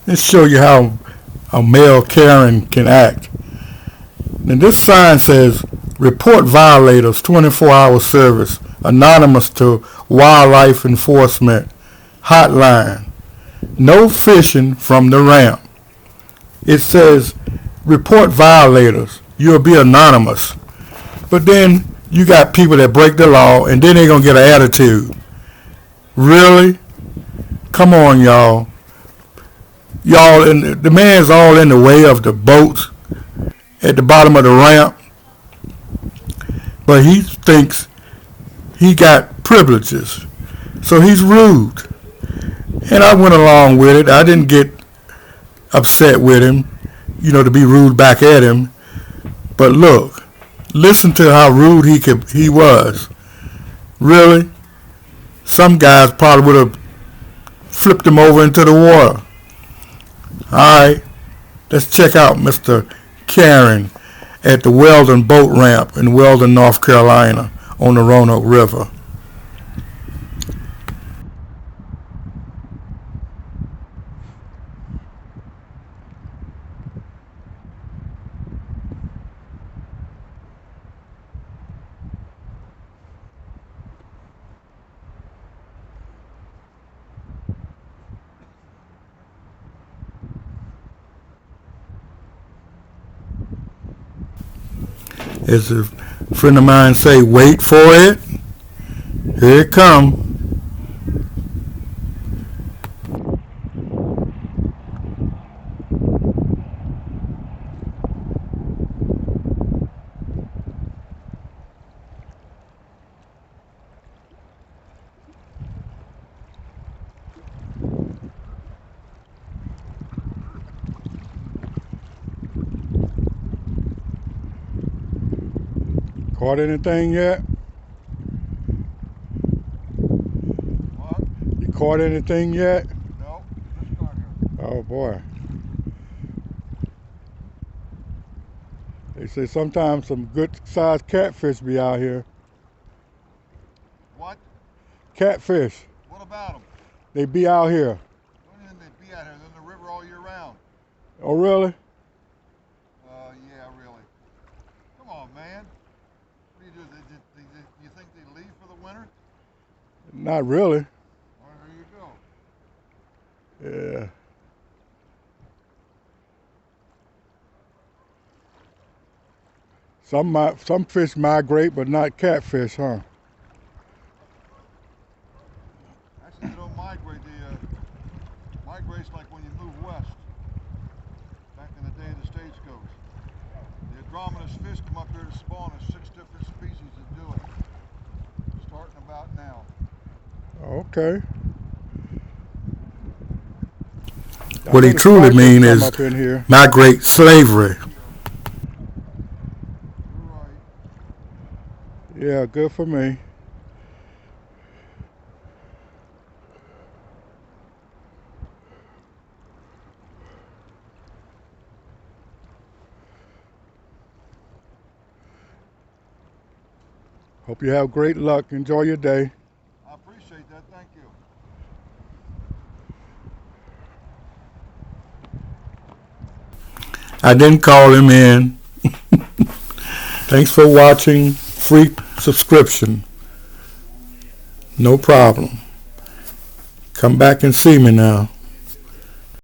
Let's show you how a male Karen can act. And this sign says, report violators, 24-hour service, anonymous to wildlife enforcement hotline. No fishing from the ramp. It says, report violators. You'll be anonymous. But then you got people that break the law, and then they're going to get an attitude. Really? Come on, y'all. The man's all in the way of the boats at the bottom of the ramp. But he thinks he got privileges. So he's rude. And I went along with it. I didn't get upset with him, to be rude back at him. But look, listen to how rude he was. Really? Some guys probably would have flipped him over into the water. Alright, let's check out Mr. Karen at the Weldon boat ramp in Weldon, North Carolina on the Roanoke River. As a friend of mine say, wait for it. Here it come. Caught anything yet? What? You caught anything yet? No, just started. Oh boy. They say sometimes some good sized catfish be out here. What? Catfish. What about them? They be out here. What do you mean they be out here? They're in the river all year round. Oh really? Yeah, really. Come on, man. What do you do? You think they leave for the winter? Not really. Well, there you go. Yeah. Some fish migrate, but not catfish, huh? Actually, they don't migrate. They migrate's like when you move west. Back in the day of the stagecoach. The adrominous fish come up here to spawn. There's 6 different species that do it. Starting about now. Okay. What he truly mean is migrate slavery. Yeah, good for me. Hope you have great luck. Enjoy your day. I appreciate that. Thank you. I didn't call him in. Thanks for watching. Free subscription. No problem. Come back and see me now.